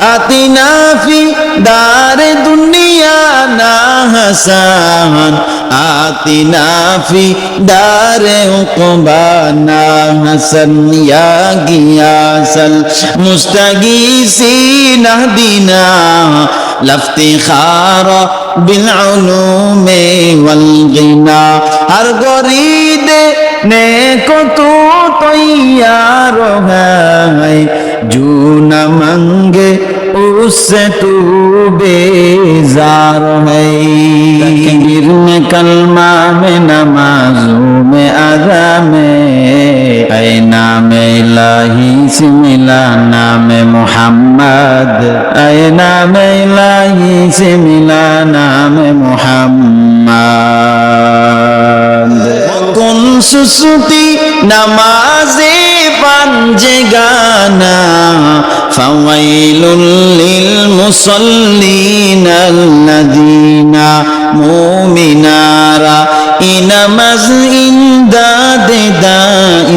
आतिना फी दारे दुनिया ना हसन आतिना फी दारे उक़बा ना हसन या गियासल मुस्तगीसीन हदीना लफ्तिखार बिलउलूम वल गिना हर गरीद ने को तू तैयार है जो न मांगे उससे तू बेजार है तकबीर में कलमा में नमाज़ों में अज़ा में ऐ नाम इलाही से मिला नाम मोहम्मद ऐ नाम इलाही से मिला नाम मोहम्मद कुन सुसुती नमाज़े पंजे गाना फवैलुल लिल मुसल्लीन अल्लज़ीना मुमिनारा इनमज़ इंदादे दा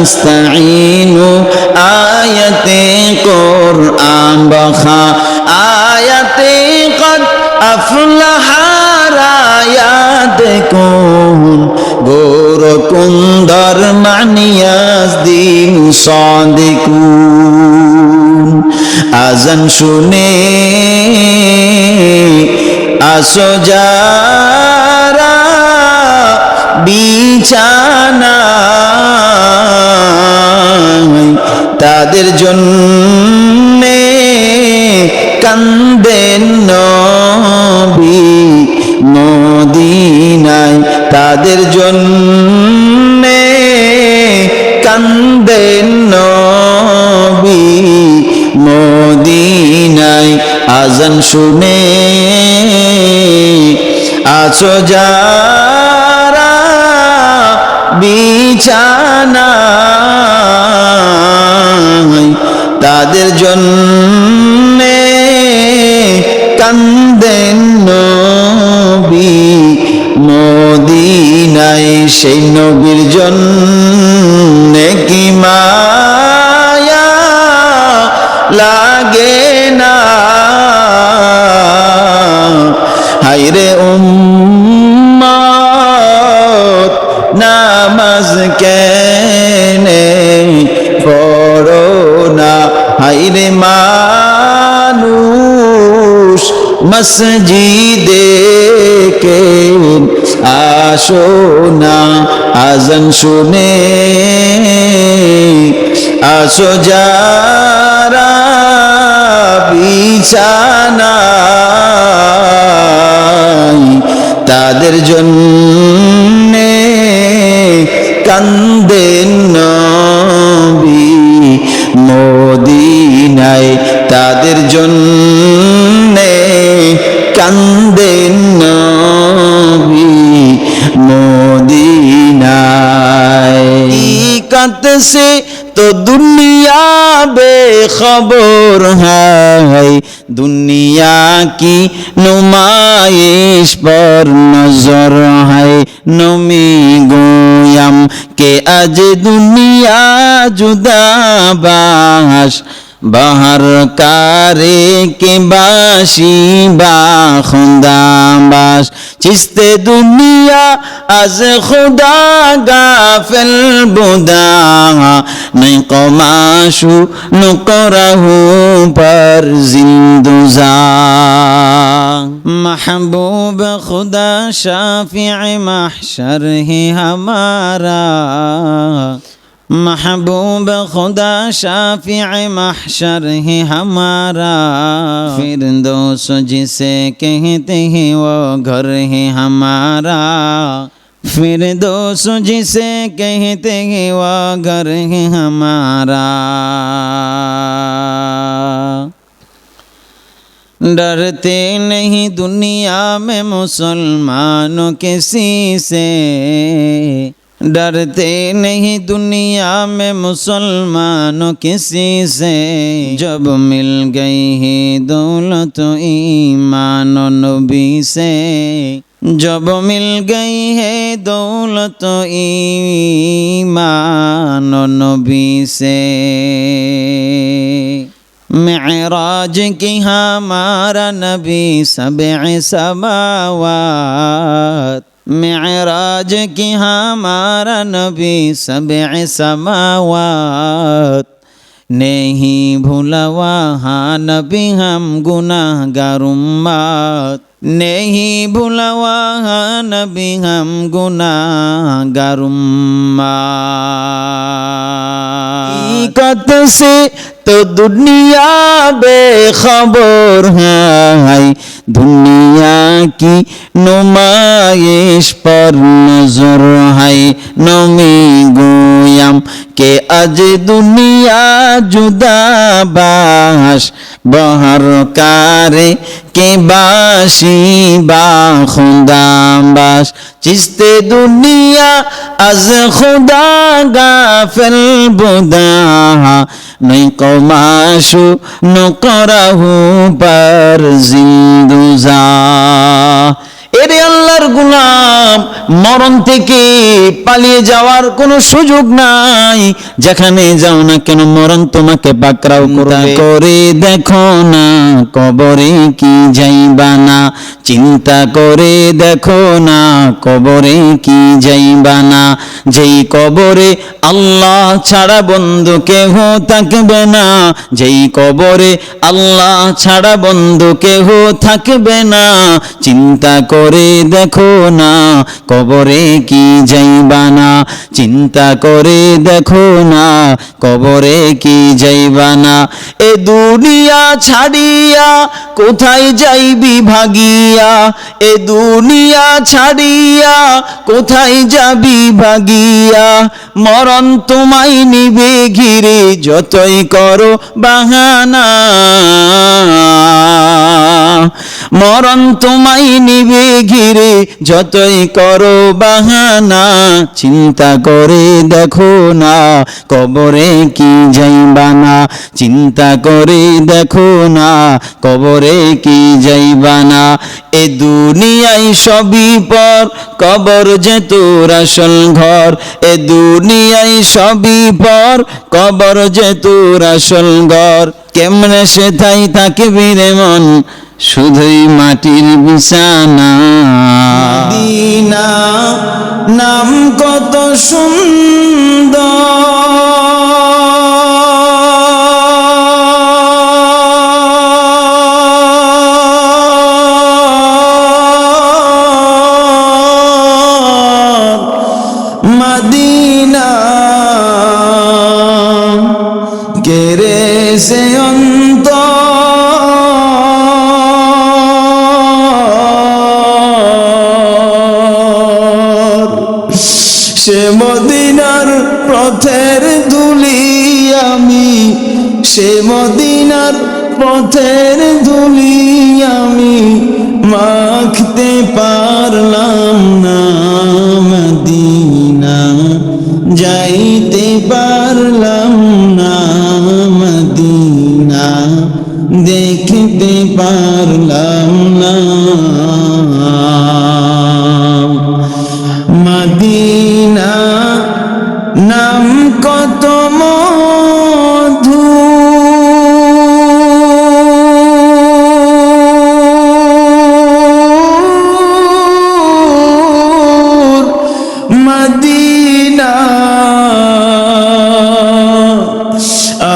इस्ताईनु आयते कुरआन बखा आयते क़द अफ़लहा रायात कुन गोर कुंदर मानियाज दिन सादिकुन आज़न शुने আসো যারা বিছানায় তাদের জন্যে কান্দেন নবী মদিনায় তাদের জন্যে কান্দেন নবী মদিনায় আজান শুনে আছো যারা বিছানায় তাদের জন্যে কান্দেন নবী মদিনায় সেই নবীর জন্যে কি মায়া লাগে না হায়রে উম্মত নামাজ কেনে পড়ো না হায়রে মানুষ মসজিদে কে আসো না আজান শুনে আসো যারা বিছানায় তাদের জন্যে কান্দেন নবী মদিনায় তাদের জন্যে কান্দেন নবী মদিনায় ইকাত সে तो दुनिया बेखबर है दुनिया की नुमाइश पर नजर है नमी गोयम के आज दुनिया जुदाबाश बाहर कारे के बाशी बा खुदाबाश चिस्ते दुनिया आज खुदा गाफिल बुदा नहीं कमाशु नुकरहू पर जिंदुजा महबूब खुदा शाफि'i महशर है हमारा महबूब खुदा शाफि'i महशर है हमारा फिरदौस जिसे कहते हैं वो घर है हमारा फिरदौस जिसे कहते हैं वो घर है हमारा डरते नहीं दुनिया में मुसलमानों किसी से डरते नहीं दुनिया में मुसलमानों किसी से जब मिल गई है दौलत ईमान नबी से जब मिल गई है दौलत ईमान नबी से मेराज की हमारा नबी सबअ समावात, मेराज की हमारा नबी सबअ समावात, नहीं भूला वहाँ नबी हम गुनाहगार उम्मत, नहीं भूला वहाँ नबी हम गुनाहगार उम्मत। हकीकत से तो दुनिया बेखबर है, दुनिया की नुमाइश पर नजर है, नमी गोयम के अज दुनिया जुदाबाश बहर कारे के बाशी बा खुदाबाश, चिस्ते दुनिया अज खुदा गाफिल बुदा, नहीं कौमाशु नकराहु पर जिंदुजा। এরে আল্লাহর গোলাম, মরণ থেকে পালিয়ে যাওয়ার কোনো সুযোগ নাই। যেখানে যাও না কেন মরণ তোমাকে পাকড়াও করবে। করে দেখো না কবরে কি যাইবা না, চিন্তা করে দেখো না কবরে কি যাইবা না। যেই কবরে আল্লাহ ছাড়া বন্ধু কেহ থাকবে না, যেই কবরে আল্লাহ ছাড়া বন্ধু কেহ থাকবে না। চিন্তা করে দেখো না কবরে কি যাইবা না, চিন্তা করে দেখো না কবরে কি যাইবা না। এ দুনিয়া ছাড়িয়া কোথায় যাইবি ভাগিয়া, এ দুনিয়া ছাড়িয়া কোথায় যাবি ভাগিয়া। মরণ তোমায় নিবে ঘিরে যতই করো বাহানা, মরণ তোমায় নিবে ঘিরে যতই করো বাহানা। চিন্তা করে দেখো না কবরে কি যাইবা না, চিন্তা করে দেখো না কবরে কি যাইবা না। এ দুনিয়ায় সবই পর, কবর যে তোর আসল ঘর। এ দুনিয়ায় সবই পর, কবর যে তোর আসল ঘর। কেমনে সে তাই থাকবি রে মন, শুধুই মাটির বিছানা। মদিনা নাম কত সুন্দর, মদিনা কেরে সে অন্তর, সে মদিনার পথের ধুলি আমি, সে মদিনার পথের ধুলি আমি মাখতে পারলাম না। মদিনা যাইতে পারলাম না, মদিনা দেখতে পারলাম না। মদিনা নাম কত মধু, মদিনা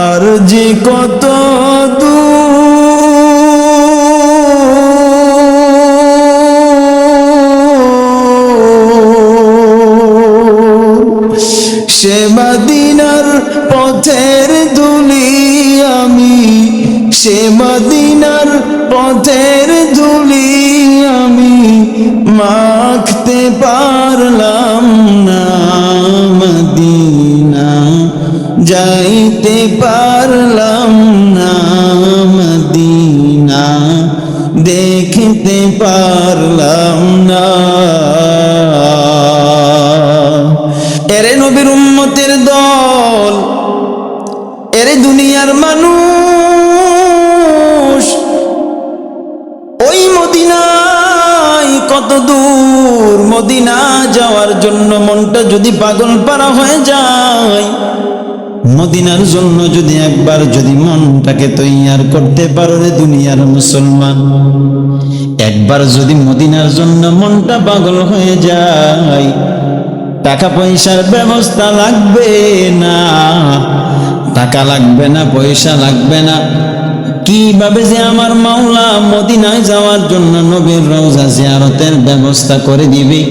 আর যে কত সে মদিনার পথের ধুলি আমি, সে মদিনার পথের ধুলি আমি মাখতে পারলাম না। মদিনা যাইতে পারলাম না, মদিনা দেখতে পারলাম না। এরে নবীর উম্মতের দল, এরে দুনিয়ার মানুষ, ওই মদিনায় কত দূর। মদিনা যাওয়ার জন্য মনটা যদি পাগল পারা হয়ে যায়, মদিনার জন্য যদি একবার যদি মনটাকে তৈয়ার করতে পারো রে দুনিয়ার মুসলমান, একবার যদি মদিনার জন্য মনটা পাগল হয়ে যায়, টাকা পয়সার ব্যবস্থা লাগবে না, টাকা লাগবে না, পয়সা লাগবে না। কিভাবে যে আমার মাওলা মদিনায় যাওয়ার জন্য নবীর রওজা জিয়ারতের ব্যবস্থা করে দিবে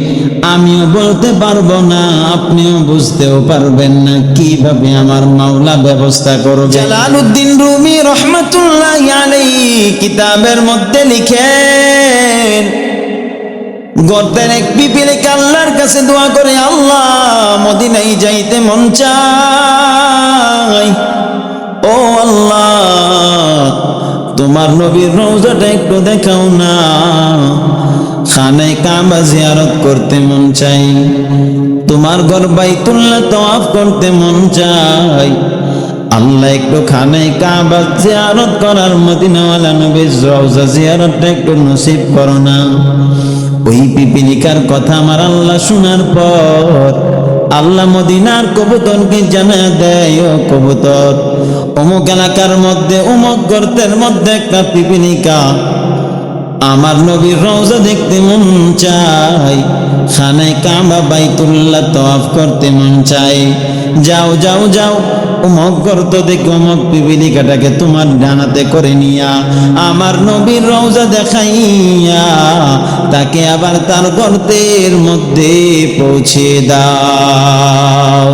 আমিও বলতে পারবো না, আপনিও বুঝতেও পারবেন না কিভাবে আমার মাওলা ব্যবস্থা করবে। জালালউদ্দিন রুমি রহমাতুল্লাহি আলাইহি কিতাবের মধ্যে লিখেন, গর্তের এক পিপিলিকা আল্লাহর কাছে দোয়া করে, আল্লাহ মদিনায় যাইতে মন চায়, ও আল্লাহ তোমার নবীর রওজাটা একটু দেখাও না, খানে কাবা জিয়ারত করতে মন চাই, তোমার ঘর বাইতুল্লাহ তওয়াফ করতে মন চাই, আল্লাহ একটু খানে কাবা জিয়ারত করার মদিনাওয়ালা নবীর রওজা জিয়ারতটা একটু নসিব করো না। ওই পিপিলিকার কথা আমার আল্লাহ শোনার পর আল্লাহ মদিনার কবুতরকে জানা দেয়, ও কবুতর অমুক এলাকার মধ্যে অমুক গর্তের মধ্যে একটা পিপিলিকা আমার নবীর রওজা দেখতে মন চাই, খানে কাবা বাইতুল্লাহ তওয়াফ করতে মন চাই, যাও যাও যাও অমুক গর্ত দেখে অমুক পিপিলিকাটাকে তোমার ডানাতে করে নিয়া আমার নবীর রওজা দেখাইয়া তাকে আবার তার গর্তের মধ্যে পৌঁছে দাও।